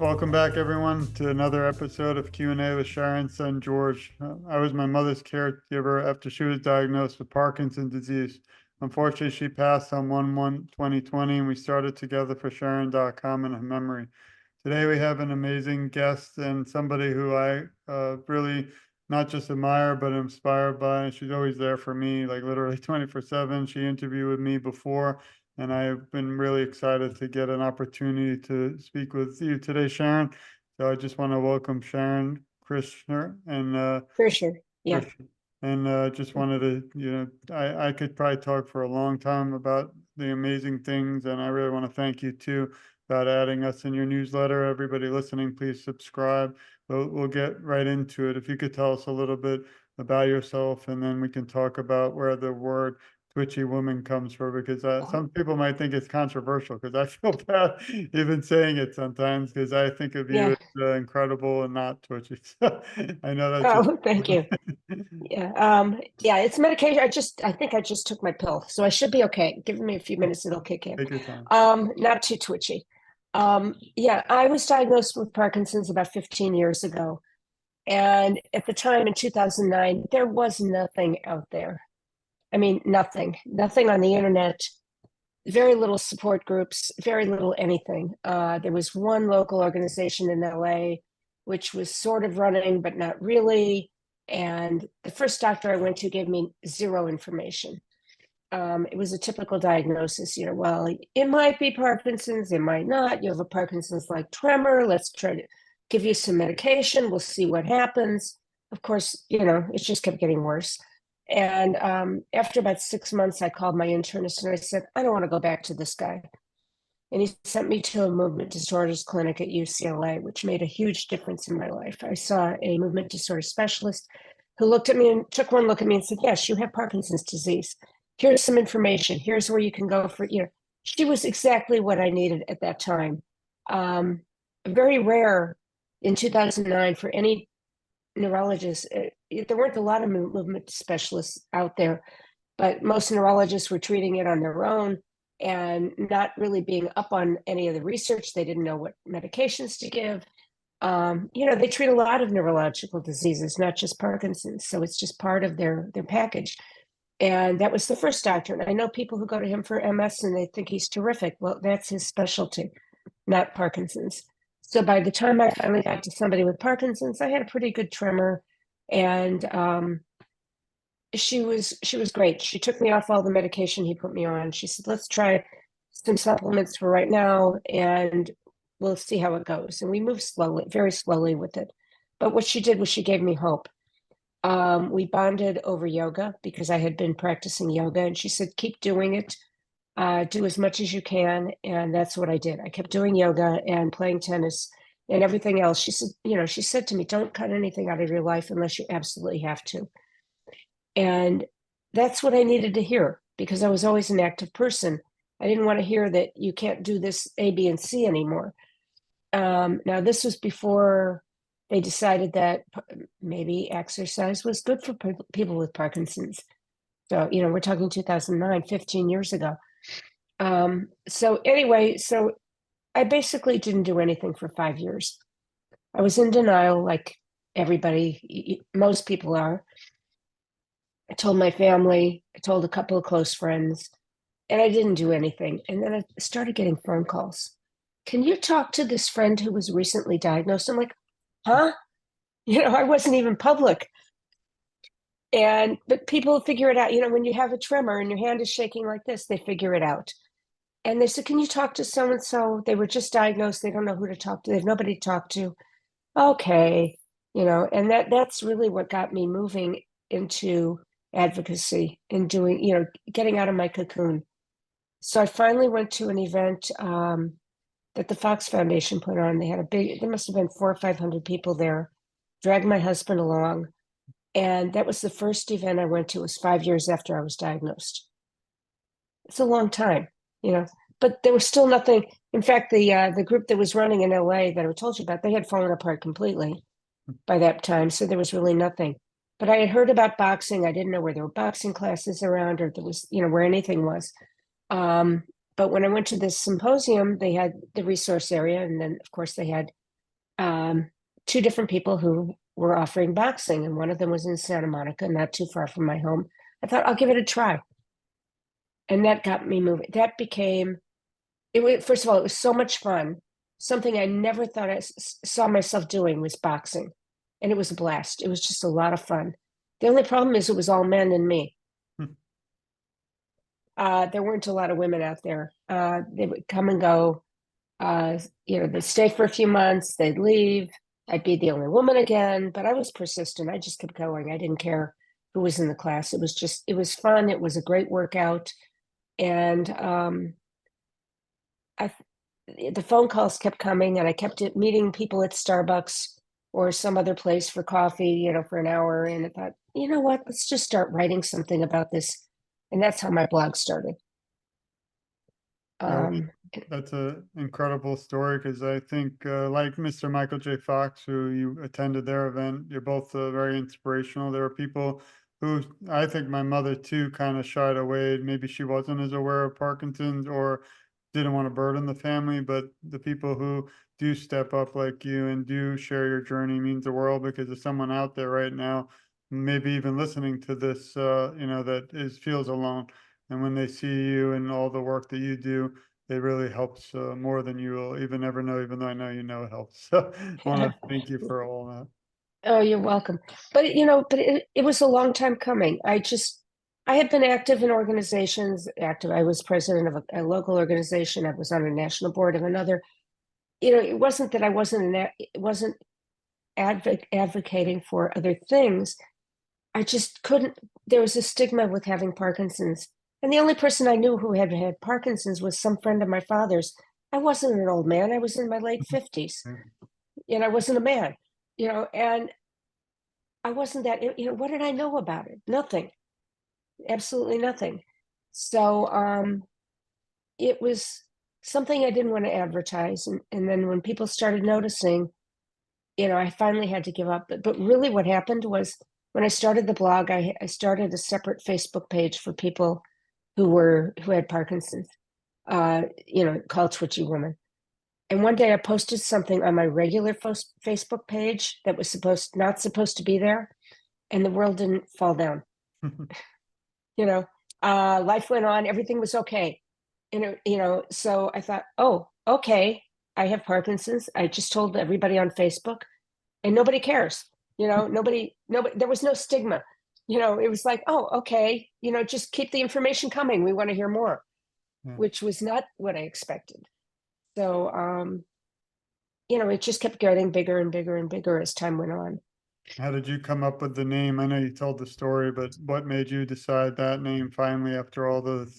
Welcome back, everyone, to another episode of Q&A with Sharon's son, George. I was my mother's caregiver after she was diagnosed with Parkinson's disease. Unfortunately, she passed on 1/1/2020, and we started TogetherForSharon.com in her memory. Today, we have an amazing guest and somebody who I really not just admire, but inspired by. And she's always there for me, like literally 24/7. She interviewed with me before, and I've been really excited to get an opportunity to speak with you today, Sharon. So I just want to welcome Sharon Krischer and Krischer, yeah. Krischer. And just wanted to, I could probably talk for a long time about the amazing things, and I really want to thank you too about adding us in your newsletter. Everybody listening, please subscribe. We'll get right into it. If you could tell us a little bit about yourself, and then we can talk about where the word Twitchy Woman comes from, because some people might think it's controversial, because I feel bad even saying it sometimes, because I think of you Yeah. as incredible and not twitchy. So I know that's Oh, thank you. Yeah. Yeah, it's medication. I think I just took my pill, so I should be okay. Give me a few minutes, it'll kick in. Take your time. Not too twitchy. Yeah, I was diagnosed with Parkinson's about 15 years ago. And at the time in 2009, there was nothing out there. I mean, nothing on the internet, very little support groups, very little anything. There was one local organization in LA, which was sort of running, but not really. And the first doctor I went to gave me zero information. It was a typical diagnosis, well, it might be Parkinson's, it might not. You have a Parkinson's-like tremor. Let's try to give you some medication. We'll see what happens. Of course, it just kept getting worse. And after about 6 months, I called my internist and I said, I don't want to go back to this guy. And he sent me to a movement disorders clinic at UCLA, which made a huge difference in my life. I saw a movement disorder specialist who looked at me and took one look at me and said, yes, you have Parkinson's disease. Here's some information. Here's where you can go for, she was exactly what I needed at that time. Very rare in 2009 for any neurologist. There weren't a lot of movement specialists out there, but most neurologists were treating it on their own and not really being up on any of the research. They didn't know what medications to give. They treat a lot of neurological diseases, not just Parkinson's. So it's just part of their package. And that was the first doctor. And I know people who go to him for MS and they think he's terrific. Well, that's his specialty, not Parkinson's. So by the time I finally got to somebody with Parkinson's, I had a pretty good tremor. And she was great. She took me off all the medication he put me on. She said, let's try some supplements for right now, and we'll see how it goes. And we moved slowly, very slowly with it. But what she did was she gave me hope. We bonded over yoga because I had been practicing yoga, and she said, keep doing it. Do as much as you can. And that's what I did. I kept doing yoga and playing tennis and everything else. She said to me, don't cut anything out of your life unless you absolutely have to. And that's what I needed to hear, because I was always an active person. I didn't want to hear that you can't do this A, B, and C anymore. Now, this was before they decided that maybe exercise was good for people with Parkinson's. So, we're talking 2009, 15 years ago. So anyway, so I basically didn't do anything for 5 years. I was in denial, like everybody, most people are. I told my family, I told a couple of close friends, and I didn't do anything. And then I started getting phone calls. Can you talk to this friend who was recently diagnosed? I'm like, huh? I wasn't even public. But people figure it out. When you have a tremor and your hand is shaking like this, they figure it out. And they said, can you talk to so-and-so? They were just diagnosed. They don't know who to talk to. They have nobody to talk to. Okay. And that's really what got me moving into advocacy and doing, getting out of my cocoon. So I finally went to an event that the Fox Foundation put on. They had there must have been 400 or 500 people there, dragged my husband along. And that was the first event I went to. It was 5 years after I was diagnosed. It's a long time, but there was still nothing. In fact, the group that was running in LA that I told you about, they had fallen apart completely by that time. So there was really nothing. But I had heard about boxing. I didn't know where there were boxing classes around, or there was, where anything was. But when I went to this symposium, they had the resource area. And then, of course, they had two different people who were offering boxing, and one of them was in Santa Monica, not too far from my home. I thought I'll give it a try. And that got me moving. That became it was, first of all, it was so much fun. Something I never thought I saw myself doing was boxing. And it was a blast. It was just a lot of fun. The only problem is it was all men and me. Hmm. There weren't a lot of women out there. They would come and go. They'd stay for a few months, they'd leave. I'd be the only woman again, but I was persistent. I just kept going. I didn't care who was in the class. It was fun. It was a great workout. And the phone calls kept coming, and I kept meeting people at Starbucks or some other place for coffee, for an hour. And I thought, you know what, let's just start writing something about this. And that's how my blog started. That's an incredible story, because I think, like Mr. Michael J. Fox, who you attended their event, you're both very inspirational. There are people who, I think my mother too kind of shied away. Maybe she wasn't as aware of Parkinson's or didn't want to burden the family, but the people who do step up like you and do share your journey means the world, because there's someone out there right now, maybe even listening to this, that feels alone. And when they see you and all the work that you do, it really helps more than you will even ever know, even though I know it helps. So I want to thank you for all that. Oh, you're welcome. But it was a long time coming. I had been active in organizations, I was president of a local organization. I was on a national board of another. It wasn't that I wasn't advocating for other things. I just couldn't. There was a stigma with having Parkinson's. And the only person I knew who had had Parkinson's was some friend of my father's. I wasn't an old man. I was in my late 50s. And I wasn't a man, and I wasn't that, what did I know about it? Nothing. Absolutely nothing. So it was something I didn't want to advertise. And then when people started noticing, I finally had to give up. But really what happened was when I started the blog, I started a separate Facebook page for people who had Parkinson's, called Twitchy Woman. And one day I posted something on my regular Facebook page that was not supposed to be there, and the world didn't fall down. Life went on, everything was okay. So I thought, oh, okay, I have Parkinson's. I just told everybody on Facebook, and nobody cares. Nobody, there was no stigma. It was like, oh, okay, just keep the information coming. We want to hear more, which was not what I expected. So, it just kept getting bigger and bigger and bigger as time went on. How did you come up with the name? I know you told the story, but what made you decide that name finally after all the,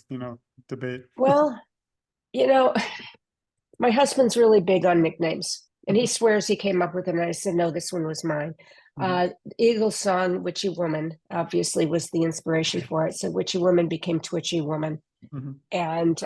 debate? Well, my husband's really big on nicknames, and he swears he came up with it. And I said, no, this one was mine. Eagles song, Witchy Woman, obviously was the inspiration for it. So Witchy Woman became Twitchy Woman. And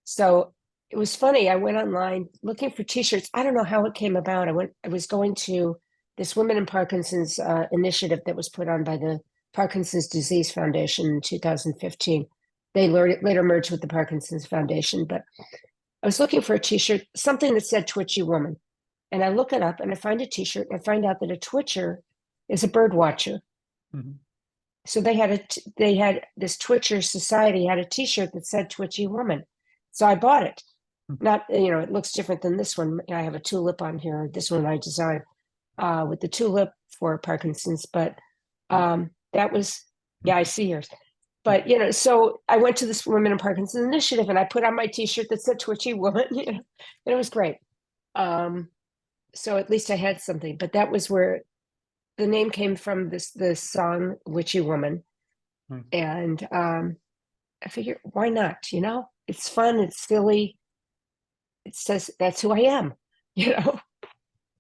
so it was funny. I went online looking for t-shirts. I don't know how it came about. I was going to this Women in Parkinson's initiative that was put on by the Parkinson's Disease Foundation in 2015. They later merged with the Parkinson's Foundation, but I was looking for a t-shirt, something that said Twitchy Woman. And I look it up and I find a t-shirt and I find out that a twitcher is a bird watcher. So they had this Twitcher Society had a t-shirt that said Twitchy Woman. So I bought it. Not, it looks different than this one. I have a tulip on here. This one I designed with the tulip for Parkinson's, but that was, I see yours. But, so I went to this Women in Parkinson's initiative and I put on my t-shirt that said Twitchy Woman, and it was great. So at least I had something, but that was where the name came from, this song, Witchy Woman. And I figured, why not? It's fun, it's silly. It says that's who I am,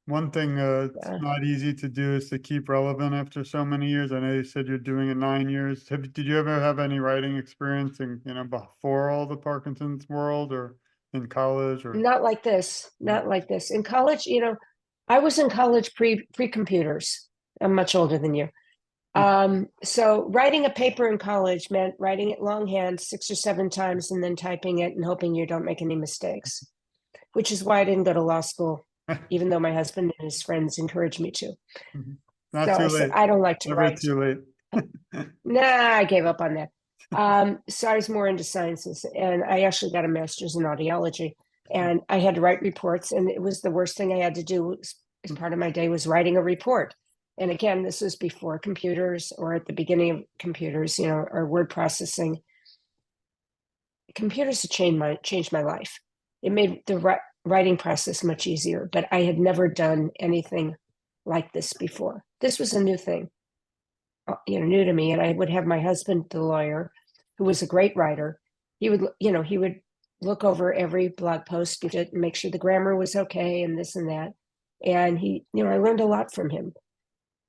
One thing it's not easy to do is to keep relevant after so many years. I know you said you're doing it 9 years. Did you ever have any writing experience in, before all the Parkinson's world, or in college, or? Not like this. In college, I was in college pre-computers. I'm much older than you. So writing a paper in college meant writing it longhand 6 or 7 times and then typing it and hoping you don't make any mistakes, which is why I didn't go to law school. even though my husband and his friends encouraged me to. Not So too I said, late. I don't like to Never write. too late. Nah, I gave up on that. So I was more into sciences, and I actually got a master's in audiology, and I had to write reports, and it was the worst thing I had to do as part of my day was writing a report. And again, this was before computers, or at the beginning of computers, or word processing. Computers have changed my life. It made the writing process much easier, but I had never done anything like this before. This was a new thing, new to me. And I would have my husband, the lawyer, who was a great writer. He would look over every blog post to make sure the grammar was okay and this and that. And I learned a lot from him.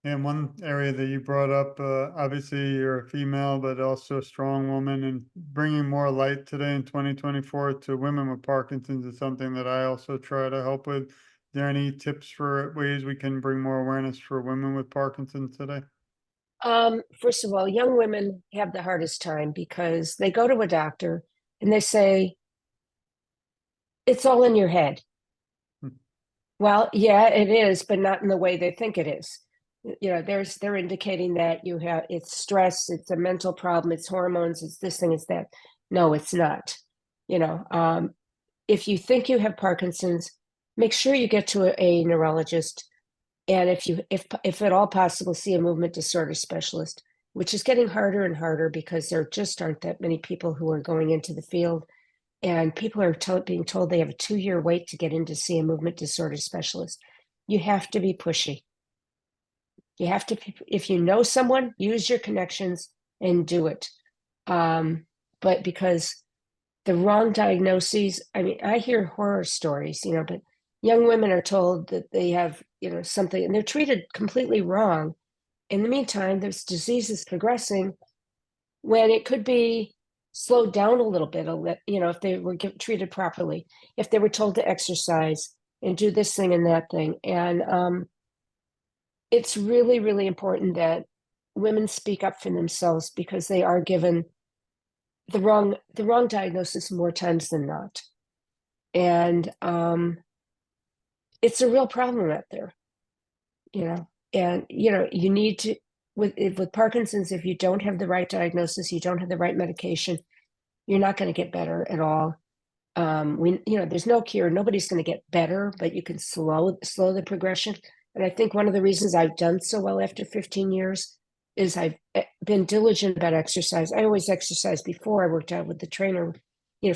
And one area that you brought up, obviously you're a female, but also a strong woman, and bringing more light today in 2024 to women with Parkinson's is something that I also try to help with. Are there any tips for ways we can bring more awareness for women with Parkinson's today? First of all, young women have the hardest time because they go to a doctor and they say, it's all in your head. Well, yeah, it is, but not in the way they think it is. They're indicating that it's stress, it's a mental problem, it's hormones, it's this thing, it's that. No, it's not. If you think you have Parkinson's, make sure you get to a neurologist, and if at all possible, see a movement disorder specialist, which is getting harder and harder because there just aren't that many people who are going into the field, and people are being told they have a 2-year wait to get in to see a movement disorder specialist. You have to be pushy. You have to, if you know someone, use your connections and do it. But because the wrong diagnoses, I mean, I hear horror stories, but young women are told that they have, something, and they're treated completely wrong. In the meantime, this disease is progressing when it could be slowed down a little bit, if they were treated properly, if they were told to exercise and do this thing and that thing. And it's really, really important that women speak up for themselves because they are given the wrong diagnosis more times than not. And it's a real problem out there, and you need to, with Parkinson's, if you don't have the right diagnosis, you don't have the right medication, you're not going to get better at all. There's no cure, nobody's going to get better, but you can slow the progression. And I think one of the reasons I've done so well after 15 years is I've been diligent about exercise. I always exercised before I worked out with the trainer,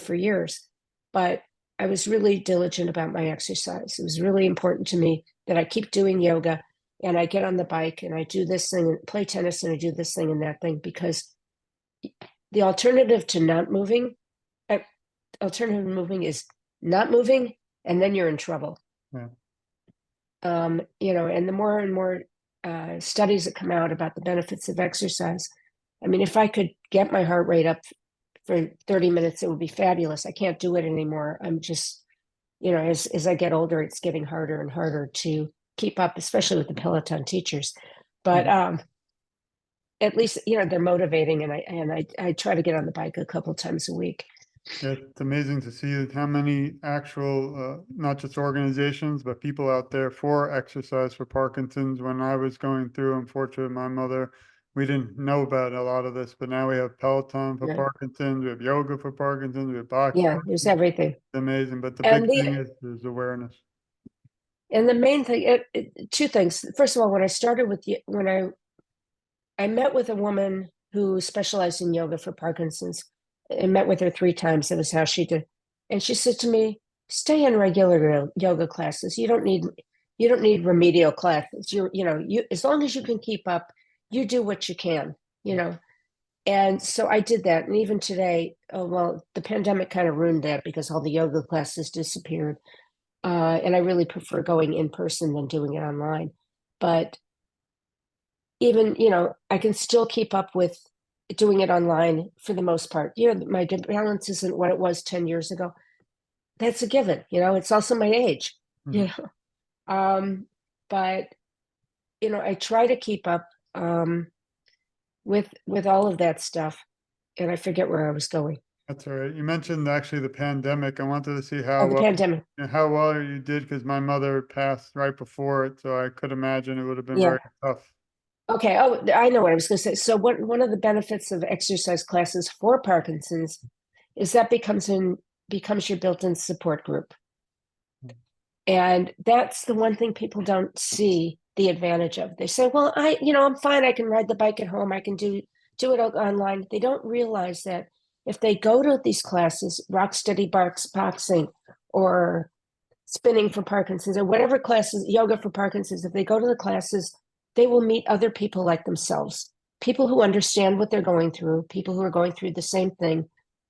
for years, but I was really diligent about my exercise. It was really important to me that I keep doing yoga and I get on the bike and I do this thing and play tennis and I do this thing and that thing, because the alternative to not moving, alternative moving is not moving, and then you're in trouble. Yeah. And the more and more studies that come out about the benefits of exercise. I mean, if I could get my heart rate up for 30 minutes, it would be fabulous. I can't do it anymore. I'm just, as I get older, it's getting harder and harder to keep up, especially with the Peloton teachers. But at least, they're motivating, and I try to get on the bike a couple times a week. Yeah, it's amazing to see how many actual, not just organizations, but people out there for exercise for Parkinson's. When I was going through, unfortunately, my mother, we didn't know about a lot of this, but now we have Peloton for Parkinson's, we have yoga for Parkinson's, we have box. Yeah, there's everything. It's amazing, but the big thing is awareness. And the main thing, two things. First of all, when I started with when I met with a woman who specialized in yoga for Parkinson's. I met with her 3 times. That was how she did. And she said to me, stay in regular yoga classes. You don't need remedial classes. As long as you can keep up, you do what you can, And so I did that. And even today, the pandemic kind of ruined that because all the yoga classes disappeared. And I really prefer going in person than doing it online. But even, I can still keep up with doing it online for the most part. My balance isn't what it was 10 years ago. That's a given. It's also my age. But I try to keep up with all of that stuff, and I forget where I was going. That's all right. You mentioned actually the pandemic. I wanted to see Oh, the pandemic. how well you did because my mother passed right before it, so I could imagine it would have been Yeah. very tough. Okay. Oh, I know what I was going to say. So one of the benefits of exercise classes for Parkinson's is that becomes your built-in support group. And that's the one thing people don't see the advantage of. They say, well, I'm fine. I can ride the bike at home. I can do it online. They don't realize that if they go to these classes, rock steady boxing or spinning for Parkinson's or whatever classes, yoga for Parkinson's, if they go to the classes, they will meet other people like themselves, people who understand what they're going through, people who are going through the same thing.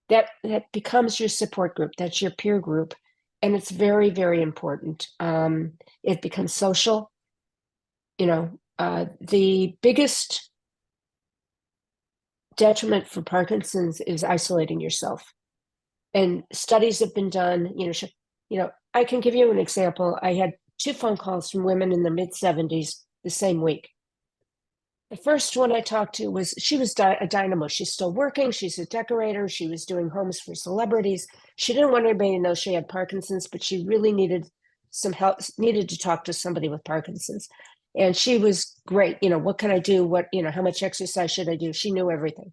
That becomes your support group. That's your peer group. And it's very, very important. It becomes social. The biggest detriment for Parkinson's is isolating yourself. And studies have been done, I can give you an example. I had 2 phone calls from women in their mid-70s the same week. The first one I talked to she was a dynamo. She's still working. She's a decorator. She was doing homes for celebrities. She didn't want anybody to know she had Parkinson's, but she really needed some help, needed to talk to somebody with Parkinson's. And she was great. What can I do? How much exercise should I do? She knew everything.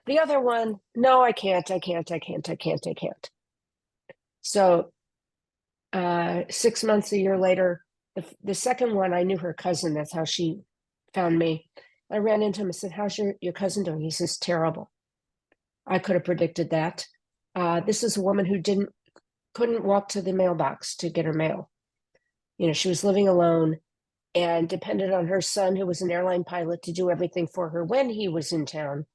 The other one, no, I can't. So 6 months, a year later, the second one, I knew her cousin. That's how she found me. I ran into him and said, how's your cousin doing? He says, terrible. I could have predicted that. This is a woman who couldn't walk to the mailbox to get her mail. She was living alone and depended on her son, who was an airline pilot, to do everything for her when he was in town.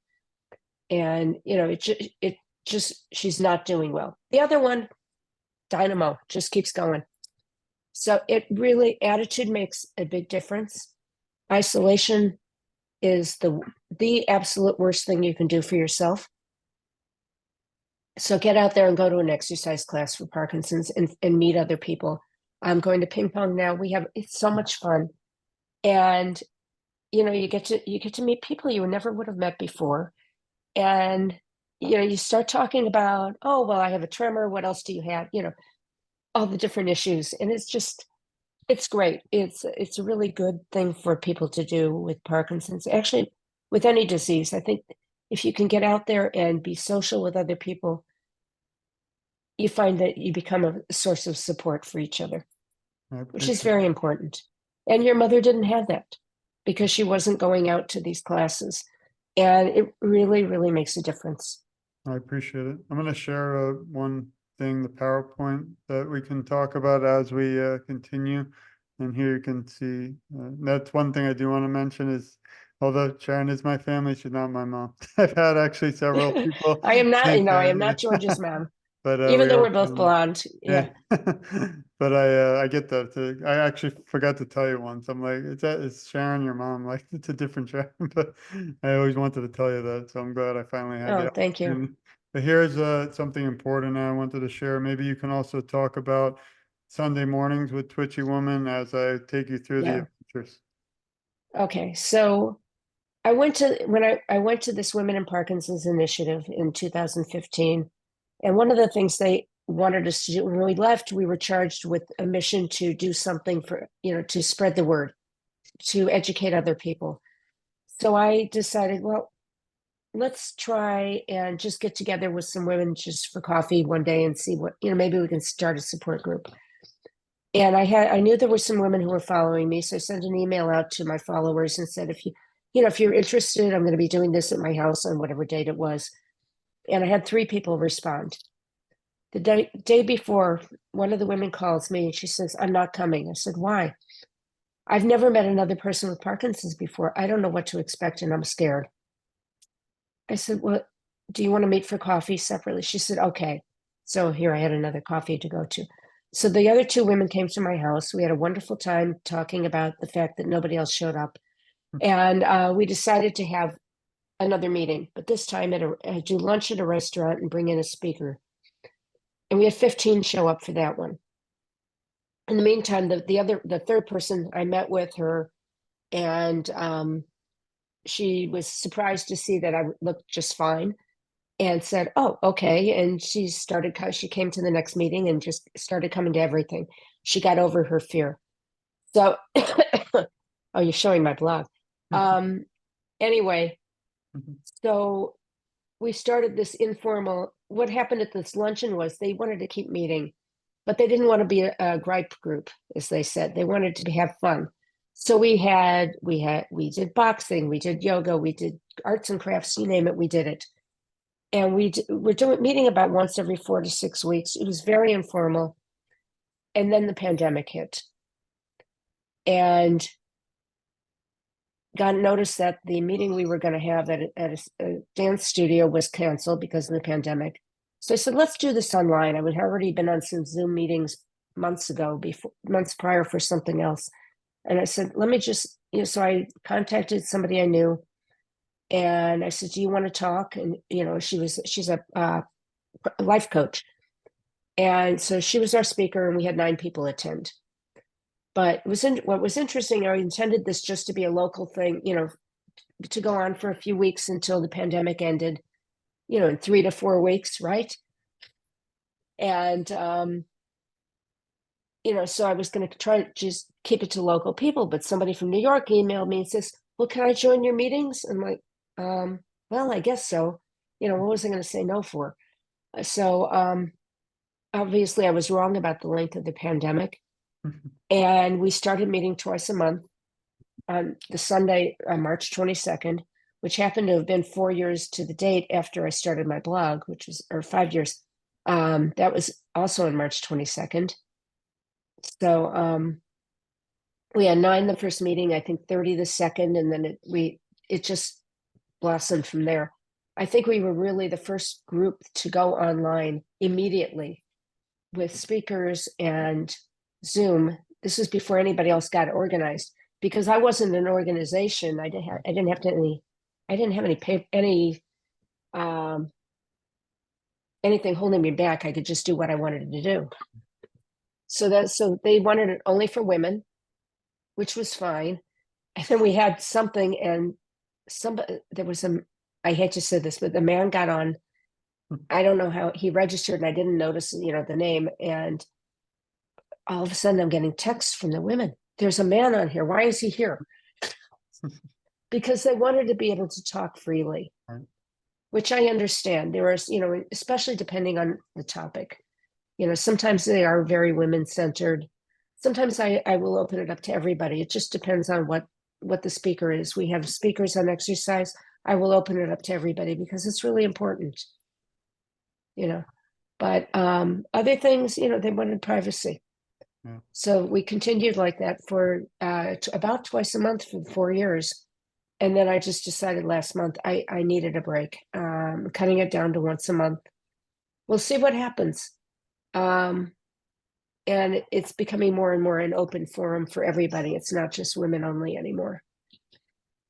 And, she's not doing well. The other one, dynamo, just keeps going. So attitude makes a big difference. Isolation is the absolute worst thing you can do for yourself. So get out there and go to an exercise class for Parkinson's and meet other people. I'm going to ping pong now. It's so much fun. And you get to meet people you never would have met before. And you start talking about, oh, well, I have a tremor. What else do you have? All the different issues. And it's great. It's a really good thing for people to do with Parkinson's. Actually, with any disease, I think if you can get out there and be social with other people, you find that you become a source of support for each other, which is very important. And your mother didn't have that because she wasn't going out to these classes. And it really, really makes a difference. I appreciate it. I'm going to share one thing, the PowerPoint that we can talk about as we continue. And here you can see, that's one thing I do want to mention is, although Sharon is my family, she's not my mom. I've had actually several people. I am not, think, I am not George's mom. but even we though are we're both family. blonde. Yeah. But I get that too. I actually forgot to tell you once. I'm like, is Sharon your mom? Like, it's a different Sharon, but I always wanted to tell you that. So I'm glad I finally had Oh, the thank you. opportunity. But here's something important I wanted to share. Maybe you can also talk about Sunday mornings with Twitchy Woman as I take you through the Yeah. adventures. Okay. So I went to this Women in Parkinson's initiative in 2015. And one of the things they wanted us to do when we left, we were charged with a mission to do something to spread the word, to educate other people. So I decided, well, let's try and just get together with some women just for coffee one day and see what, maybe we can start a support group. And I knew there were some women who were following me. So I sent an email out to my followers and said, if you're interested, I'm going to be doing this at my house on whatever date it was. And I had 3 people respond. The day before, one of the women calls me and she says, I'm not coming. I said, why? I've never met another person with Parkinson's before. I don't know what to expect and I'm scared. I said, well, do you want to meet for coffee separately? She said, okay. So here I had another coffee to go to. So the other 2 women came to my house. We had a wonderful time talking about the fact that nobody else showed up. And we decided to have another meeting, but this time do lunch at a restaurant and bring in a speaker. And we had 15 show up for that one. In the meantime, the third person, I met with her and she was surprised to see that I looked just fine. and said, "Oh, okay." And she came to the next meeting and just started coming to everything. She got over her fear. So, oh, you're showing my blog. Anyway, so we started this informal. What happened at this luncheon was they wanted to keep meeting, but they didn't want to be a gripe group, as they said. They wanted to have fun. So we did boxing, we did yoga, we did arts and crafts, you name it, we did it. And we're meeting about once every 4 to 6 weeks. It was very informal. And then the pandemic hit. And got noticed that the meeting we were going to have at a dance studio was canceled because of the pandemic. So I said, let's do this online. I had already been on some Zoom meetings months prior for something else. And I said, let me just, so I contacted somebody I knew and I said, do you want to talk? And, she's a life coach. And so she was our speaker and we had 9 people attend. But what was interesting, I intended this just to be a local thing, to go on for a few weeks until the pandemic ended, in 3 to 4 weeks, right? And, so I was going to try to just keep it to local people, but somebody from New York emailed me and says, well, can I join your meetings? I'm like, well, I guess so. What was I going to say no for? So obviously I was wrong about the length of the pandemic. And we started meeting twice a month on the Sunday, March 22nd, which happened to have been 4 years to the date after I started my blog, or 5 years. That was also on March 22nd. So we had 9 the first meeting, I think 30 the second, and then it just blossomed from there. I think we were really the first group to go online immediately with speakers and Zoom. This was before anybody else got organized because I wasn't an organization. I didn't have anything holding me back. I could just do what I wanted to do. So they wanted it only for women, which was fine. And then we had something, and I hate to say this, but the man got on. I don't know how he registered, and I didn't notice, the name. And all of a sudden, I'm getting texts from the women. There's a man on here. Why is he here? Because they wanted to be able to talk freely, which I understand. There are, especially depending on the topic. Sometimes they are very women-centered. Sometimes I will open it up to everybody. It just depends on what the speaker is. We have speakers on exercise. I will open it up to everybody because it's really important. But other things, they wanted privacy. Yeah. So we continued like that for about twice a month for 4 years. And then I just decided last month I needed a break, cutting it down to once a month. We'll see what happens. And it's becoming more and more an open forum for everybody. It's not just women only anymore.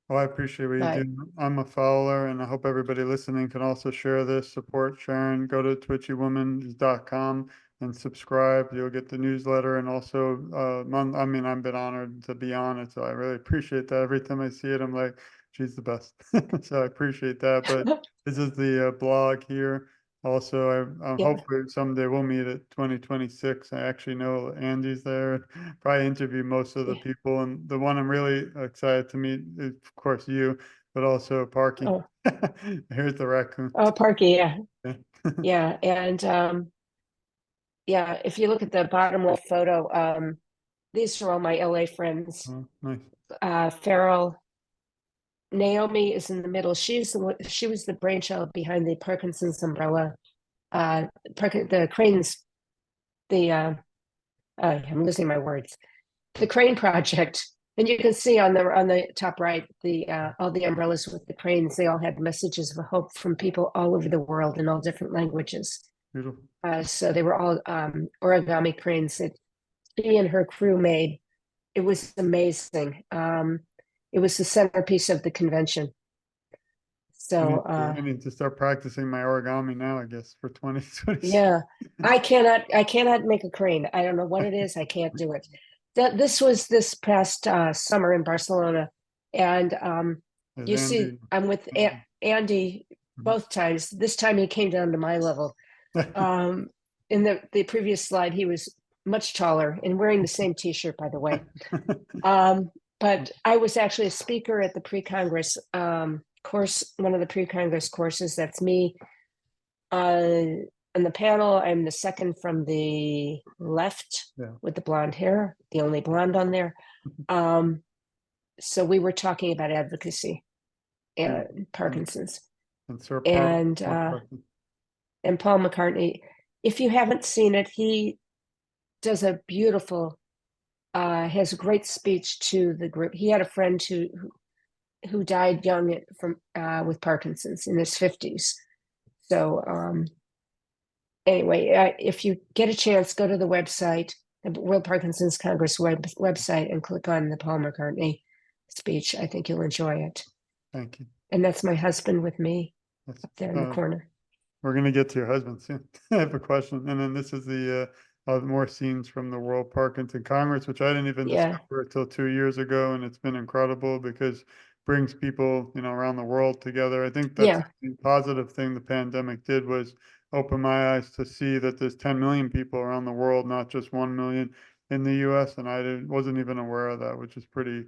Well, I appreciate what you do. I'm a follower, and I hope everybody listening can also share this, support Sharon. Go to twitchywoman.com and subscribe. You'll get the newsletter, and also, I've been honored to be on it, so I really appreciate that. Every time I see it, I'm like, she's the best. So I appreciate that. But this is the blog here. Also, hopefully someday we'll meet at 2026. I actually know Andy's there. Probably interview most of the people. And the one I'm really excited to meet is, of course, you, but also Parky. Oh. Here's the raccoon. Oh, Parky, yeah. Yeah. And yeah, if you look at the bottom left photo, these are all my LA friends. Oh, nice. Farrell. Naomi is in the middle. She was the brainchild behind the Parkinson's umbrella, the cranes, I'm losing my words, the crane project. And you can see on the top right, all the umbrellas with the cranes. They all had messages of hope from people all over the world in all different languages. Beautiful. So they were all origami cranes that she and her crew made. It was amazing. It was the centerpiece of the convention. So I need to start practicing my origami now, I guess, for 2020. Yeah, I cannot make a crane. I don't know what it is. I can't do it. This was this past summer in Barcelona, and you see, I'm with Andy both times. This time he came down to my level. In the previous slide, he was much taller and wearing the same T-shirt, by the way. But I was actually a speaker at the pre-Congress course, one of the pre-Congress courses. That's me. On the panel, I'm the second from the left with the blonde hair, the only blonde on there. So we were talking about advocacy and Parkinson's. And Sir And Paul McCartney. If you haven't seen it, he does a beautiful, has a great speech to the group. He had a friend who died young from with Parkinson's in his 50s. So anyway, if you get a chance, go to the website, the World Parkinson's Congress website, and click on the Paul McCartney speech. I think you'll enjoy it. Thank you. And that's my husband with me up there in the corner. We're going to get to your husband soon. I have a question. And then this is the more scenes from the World Parkinson Congress, which I didn't even discover until 2 years ago. And it's been incredible because it brings people, around the world together. I think that's the positive thing the pandemic did was open my eyes to see that there's 10 million people around the world, not just 1 million in the US. And I wasn't even aware of that, which is pretty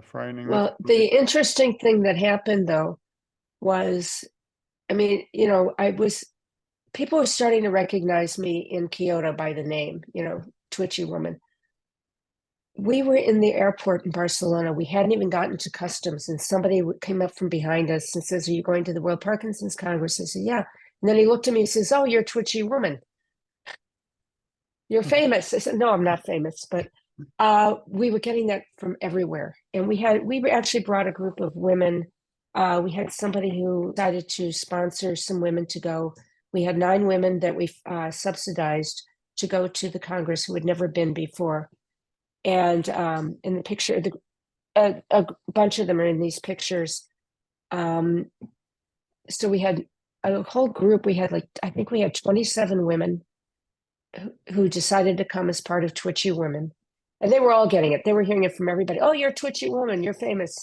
frightening. Well, the interesting thing that happened though was, people were starting to recognize me in Kyoto by the name, Twitchy Woman. We were in the airport in Barcelona. We hadn't even gotten to customs, and somebody came up from behind us and says, "Are you going to the World Parkinson's Congress?" I said, "Yeah." And then he looked at me and says, "Oh, you're Twitchy Woman. You're famous." I said, "No, I'm not famous," but we were getting that from everywhere. And we actually brought a group of women. We had somebody who decided to sponsor some women to go. We had 9 women that we subsidized to go to the Congress who had never been before. And in the picture, a bunch of them are in these pictures. So we had a whole group. I think we had 27 women who decided to come as part of Twitchy Women. And they were all getting it. They were hearing it from everybody. "Oh, you're a Twitchy Woman. You're famous."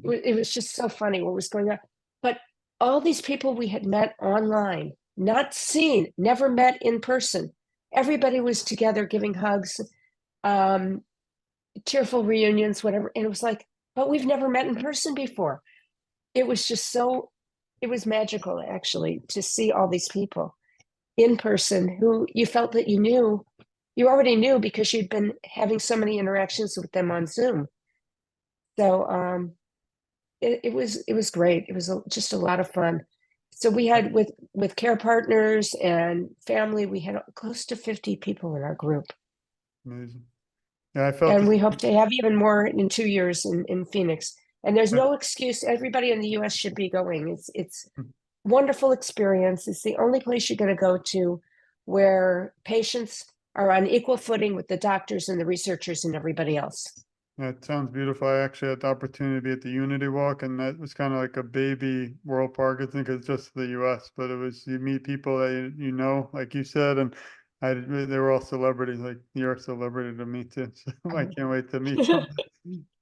It was just so funny what was going on. But all these people we had met online, not seen, never met in person. Everybody was together giving hugs, tearful reunions, whatever. And it was like, but we've never met in person before. It was just it was magical actually to see all these people in person who you felt that you already knew because you'd been having so many interactions with them on Zoom. So it was great. It was just a lot of fun. So we had with care partners and family, we had close to 50 people in our group. Amazing. Yeah, I felt. And we hope to have even more in 2 years in Phoenix. And there's no excuse. Everybody in the US should be going. It's wonderful experience. It's the only place you're going to go to where patients are on equal footing with the doctors and the researchers and everybody else. That sounds beautiful. I actually had the opportunity to be at the Unity Walk, and that was kind of like a baby World Parkinson because it's just the U.S. But it was, you meet people that like you said, and they were all celebrities. Like you're a celebrity to me too, so I can't wait to meet them.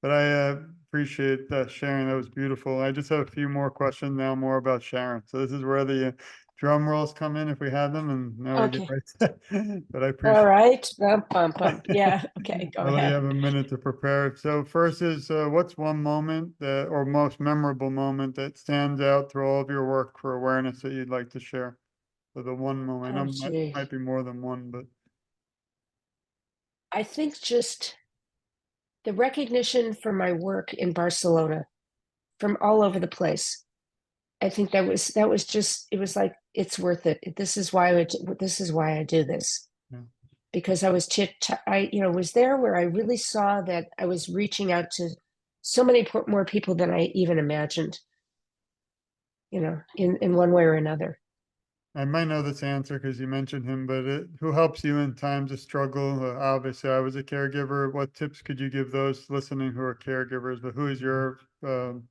But I appreciate sharing. That was beautiful. I just have a few more questions now, more about Sharon. So this is where the drum rolls come in if we have them, and now we get right. But I appreciate. All right, yeah. Okay, go I'll let ahead. you have a minute to prepare. So first is what's one moment or most memorable moment that stands out through all of your work for awareness that you'd like to share? So the one moment, might be more than one, but I think just the recognition for my work in Barcelona from all over the place. I think that was just, it was like, it's worth it. This is why I do this. Yeah. Because I was was there where I really saw that I was reaching out to so many more people than I even imagined, in one way or another. I might know this answer because you mentioned him, but who helps you in times of struggle? Obviously, I was a caregiver. What tips could you give those listening who are caregivers? But who is your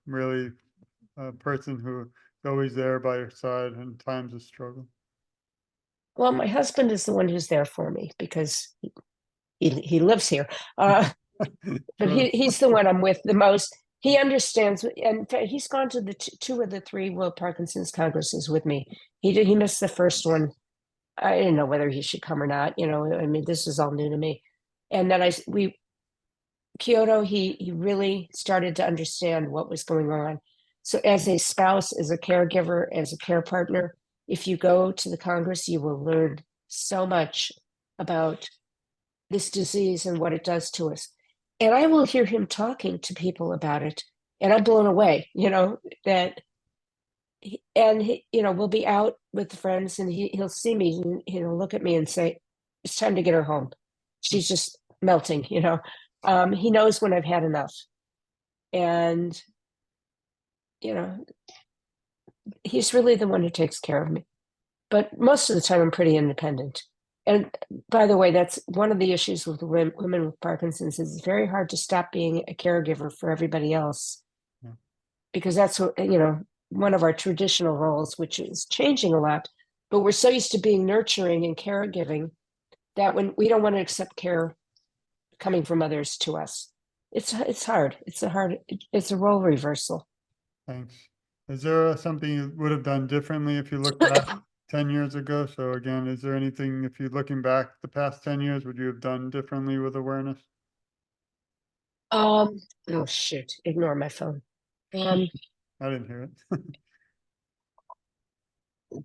really person who is always there by your side in times of struggle? Well, my husband is the one who's there for me because he lives here. But he's the one I'm with the most. He understands, and in fact, he's gone to the two of the three World Parkinson's Congresses with me. He missed the first one. I didn't know whether he should come or not. I mean, this is all new to me. And then Kyoto, he really started to understand what was going on. So as a spouse, as a caregiver, as a care partner, if you go to the Congress, you will learn so much about this disease and what it does to us. And I will hear him talking to people about it, and I'm blown away, that we'll be out with friends, and he'll see me and he'll look at me and say, it's time to get her home. She's just melting, he knows when I've had enough. And, he's really the one who takes care of me. But most of the time, I'm pretty independent. And by the way, that's one of the issues with women with Parkinson's is it's very hard to stop being a caregiver for everybody else. Yeah. Because that's what, one of our traditional roles, which is changing a lot. But we're so used to being nurturing and caregiving that when we don't want to accept care coming from others to us, it's hard. It's a role reversal. Thanks. Is there something you would have done differently if you look back 10 years ago? So again, is there anything, if you're looking back the past 10 years, would you have done differently with awareness? Oh shoot, ignore my phone. I didn't hear it.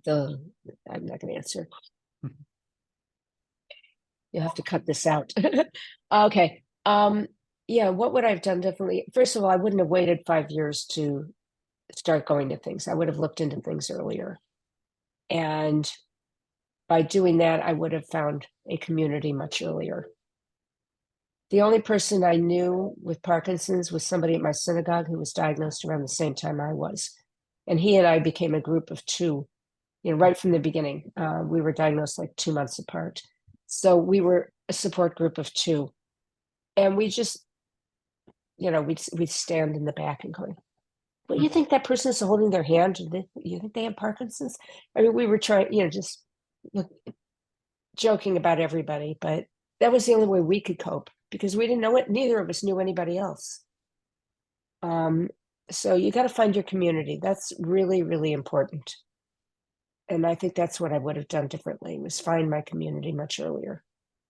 I'm not going to answer. You'll have to cut this out. Okay. Yeah, what would I have done differently? First of all, I wouldn't have waited 5 years to start going to things. I would have looked into things earlier. And by doing that, I would have found a community much earlier. The only person I knew with Parkinson's was somebody at my synagogue who was diagnosed around the same time I was. And he and I became a group of two, right from the beginning. We were diagnosed like 2 months apart. So we were a support group of two. And we just, we'd stand in the back and going, well, you think that person's holding their hand? You think they have Parkinson's? I mean, we were trying, just joking about everybody, but that was the only way we could cope because we didn't know it. Neither of us knew anybody else. So you got to find your community. That's really, really important. And I think that's what I would have done differently was find my community much earlier.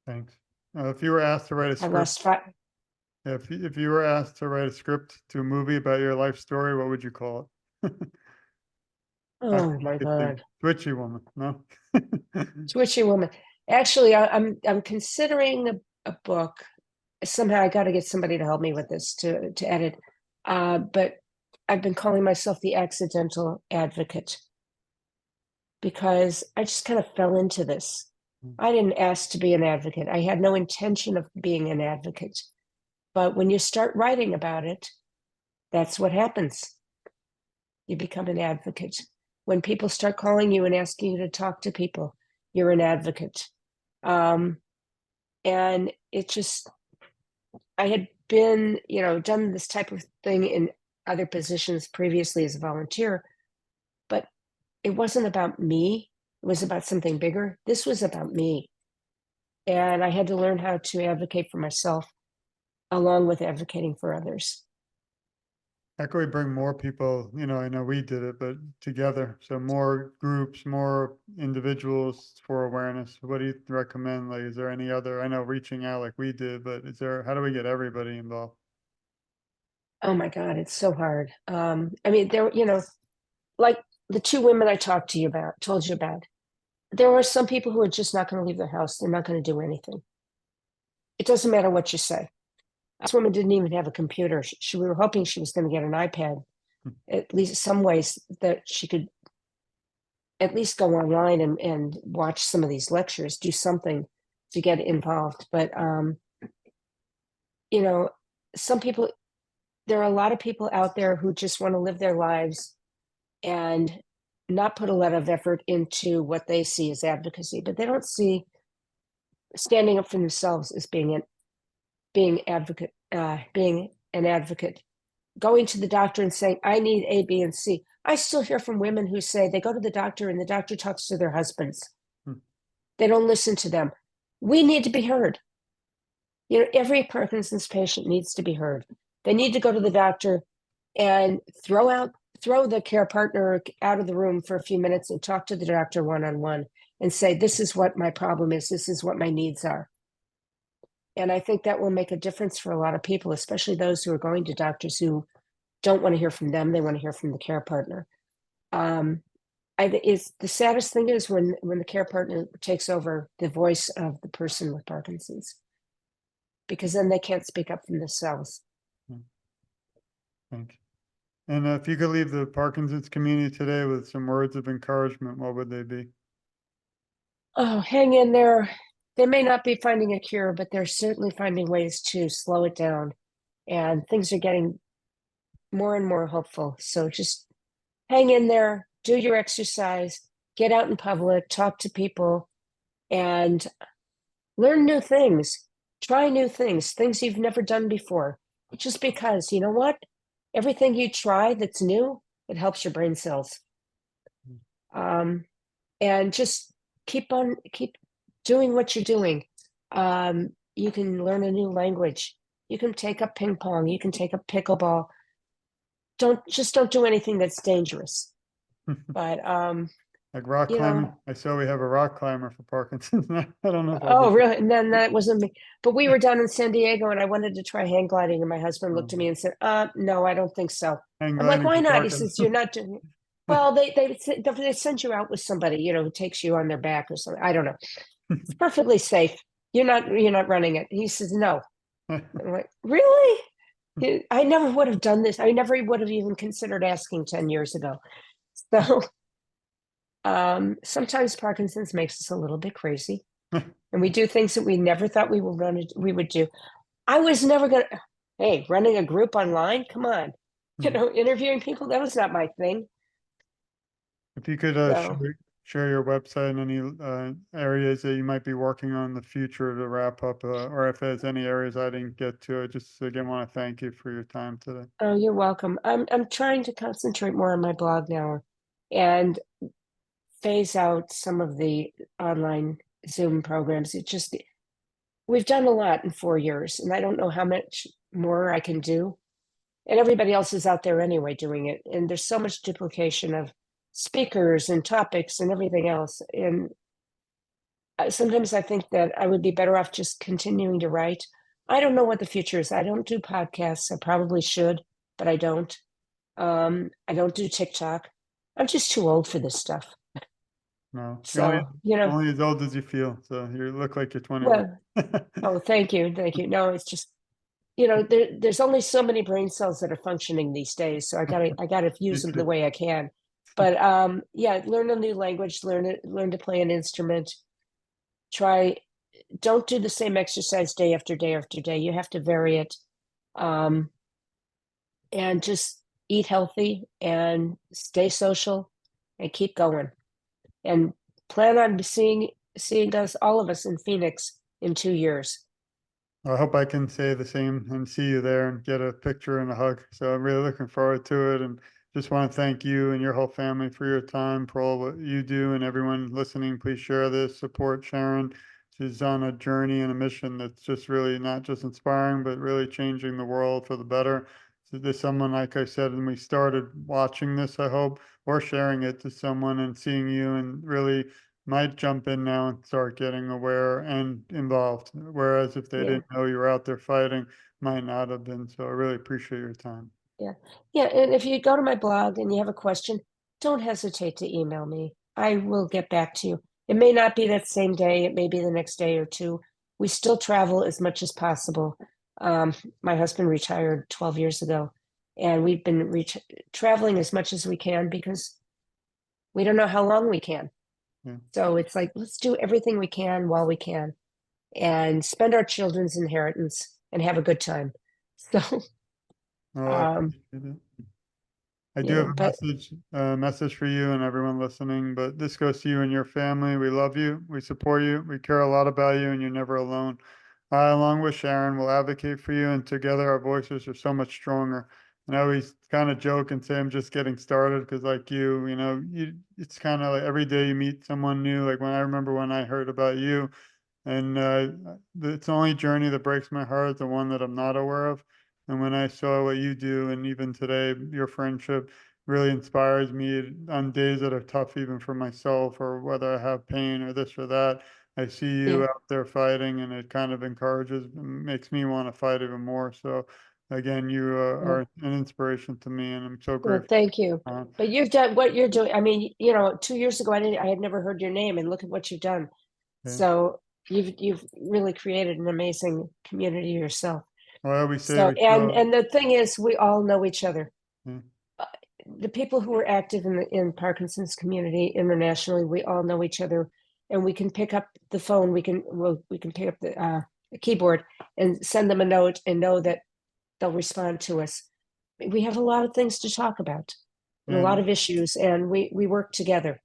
Thanks. If you were asked to write a script, if you were asked to write a script to a movie about your life story, what would you call it? Oh my God. Twitchy Woman, no? Twitchy Woman. Actually, I'm considering a book. Somehow I got to get somebody to help me with this to edit. But I've been calling myself the accidental advocate because I just kind of fell into this. I didn't ask to be an advocate. I had no intention of being an advocate. But when you start writing about it, that's what happens. You become an advocate. When people start calling you and asking you to talk to people, you're an advocate. And it just, I had been, done this type of thing in other positions previously as a volunteer, but it wasn't about me. It was about something bigger. This was about me. And I had to learn how to advocate for myself along with advocating for others. How can we bring more people, I know we did it, but together. So more groups, more individuals for awareness. What do you recommend? Like, is there any other, I know reaching out like we did, but how do we get everybody involved? Oh my God, it's so hard. I mean, there, like the two women I told you about, there are some people who are just not going to leave their house. They're not going to do anything. It doesn't matter what you say. This woman didn't even have a computer. We were hoping she was going to get an iPad, at least some ways that she could at least go online and watch some of these lectures, do something to get involved. But, some people, there are a lot of people out there who just want to live their lives and not put a lot of effort into what they see as advocacy, but they don't see standing up for themselves as being an advocate, going to the doctor and saying, I need A, B, and C. I still hear from women who say they go to the doctor and the doctor talks to their husbands. They don't listen to them. We need to be heard. Every Parkinson's patient needs to be heard. They need to go to the doctor and throw the care partner out of the room for a few minutes and talk to the doctor one-on-one and say, this is what my problem is. This is what my needs are. And I think that will make a difference for a lot of people, especially those who are going to doctors who don't want to hear from them. They want to hear from the care partner. Is the saddest thing is when the care partner takes over the voice of the person with Parkinson's, because then they can't speak up for themselves. Thank you. And if you could leave the Parkinson's community today with some words of encouragement, what would they be? Oh, hang in there. They may not be finding a cure, but they're certainly finding ways to slow it down. And things are getting more and more hopeful. So just hang in there, do your exercise, get out in public, talk to people, and learn new things. Try new things, things you've never done before. Just because, you know what? Everything you try that's new, it helps your brain cells. And just keep doing what you're doing. You can learn a new language. You can take up ping pong. You can take up pickleball. Don't do anything that's dangerous. But Like rock you climbing. know, I saw we have a rock climber for Parkinson's. I don't know if I'll oh be really? And then that wasn't me. But we were down in San Diego, and I wanted to try hang gliding, and my husband looked at me and said, "No, I don't think so." hang I'm like, gliding "Why for not?" He says, "You're Parkinson's. not doing it." Well, they send you out with somebody, who takes you on their back or something. I don't know. It's perfectly safe. You're not running it. He says, "No." I'm like, "Really?" I never would have done this. I never would have even considered asking 10 years ago. So sometimes Parkinson's makes us a little bit crazy, and we do things that we never thought we would do. I was never gonna, hey, running a group online, come on, interviewing people, that was not my thing. If you could So, share your website and any areas that you might be working on in the future to wrap up, or if there's any areas I didn't get to, I just again want to thank you for your time today. oh, you're welcome. I'm trying to concentrate more on my blog now and phase out some of the online Zoom programs. We've done a lot in 4 years, and I don't know how much more I can do. And everybody else is out there anyway doing it. And there's so much duplication of speakers and topics and everything else. And sometimes I think that I would be better off just continuing to write. I don't know what the future is. I don't do podcasts. I probably should, but I don't. I don't do TikTok. I'm just too old for this stuff. No, you're So, only as old as you feel. So you look like you're 21. well, oh, thank you. Thank you. No, it's just, there's only so many brain cells that are functioning these days. So I gotta use them the way I can. But yeah, learn a new language, learn to play an instrument. Don't do the same exercise day after day after day. You have to vary it. Um, and just eat healthy and stay social and keep going. And plan on seeing us, all of us, in Phoenix in 2 years. I hope I can say the same and see you there and get a picture and a hug. So I'm really looking forward to it. And just want to thank you and your whole family for your time, for all what you do, and everyone listening. Please share this, support Sharon. She's on a journey and a mission that's just really not just inspiring, but really changing the world for the better. So there's someone, like I said, and we started watching this, I hope, or sharing it to someone and seeing you and really might jump in now and start getting aware and involved. Whereas if they Yeah, didn't know you were out there fighting, might not have been. So I really appreciate your time. yeah, yeah. And if you go to my blog and you have a question, don't hesitate to email me. I will get back to you. It may not be that same day. It may be the next day or two. We still travel as much as possible. My husband retired 12 years ago, and we've been traveling as much as we can because we don't know how long we can. Yeah. So it's like, let's do everything we can while we can and spend our children's inheritance and have a good time. So, Oh, I um, appreciate it. I do have but a message for you and everyone listening, but this goes to you and your family. We love you. We support you. We care a lot about you, and you're never alone. I, along with Sharon, will advocate for you, and together our voices are so much stronger. And I always kind of joke and say I'm just getting started because, like it's kind of like every day you meet someone new. Like when I remember when I heard about you, and it's the only journey that breaks my heart is the one that I'm not aware of. And when I saw what you do, and even today, your friendship really inspires me on days that are tough, even for myself, or whether I have pain or this or that. I see you Yeah. out there fighting, and it kind of encourages, makes me want to fight even more. So again, you are an inspiration to me, and I'm so Well, grateful. thank you. But you've done what you're doing. I mean, 2 years ago, I had never heard your name, and look at what you've done. Yeah. So you've really created an amazing community yourself. Well, I always say So, we still, and the thing is, we all know each other. yeah, The people who are active in Parkinson's community internationally, we all know each other, and we can pick up the phone. We can pick up the keyboard and send them a note and know that they'll respond to us. We have a lot of things to talk about and a lot and of issues, and we work together.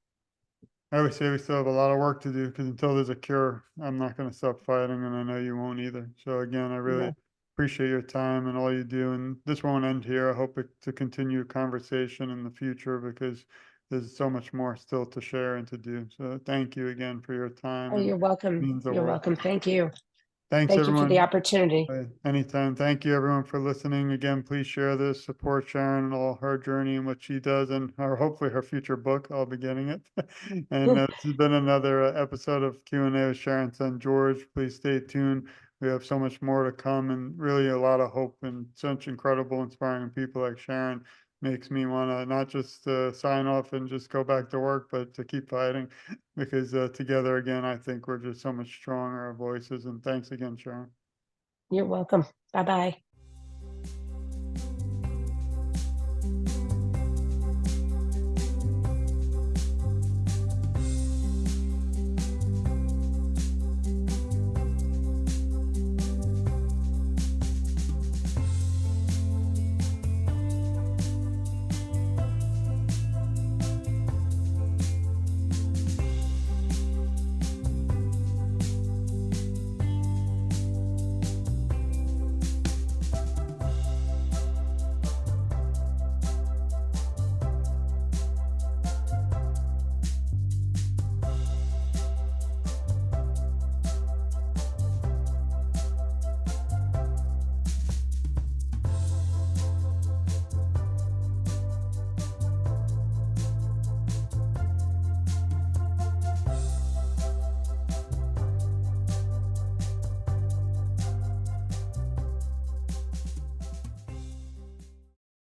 I always say we still have a lot of work to do, because until there's a cure, I'm not going to stop fighting, and I know you won't either. So again, I really Yeah. appreciate your time and all you do. And this won't end here. I hope to continue conversation in the future, because there's so much more still to share and to do. So thank you again for your time, Oh, and you're welcome. means the You're world. welcome. Thank you. Thanks, Thank you for the everyone. opportunity. Anytime. Thank you, everyone, for listening. Again, please share this, support Sharon and all her journey and what she does, and her, hopefully her future book. I'll be getting it. And this has been another episode of Q&A with Sharon's son, George. Please stay tuned. We have so much more to come, and really a lot of hope, and such incredible, inspiring people like Sharon makes me want to not just sign off and just go back to work, but to keep fighting, because together, again, I think we're just so much stronger, our voices. And thanks again, Sharon. You're welcome. Bye-bye.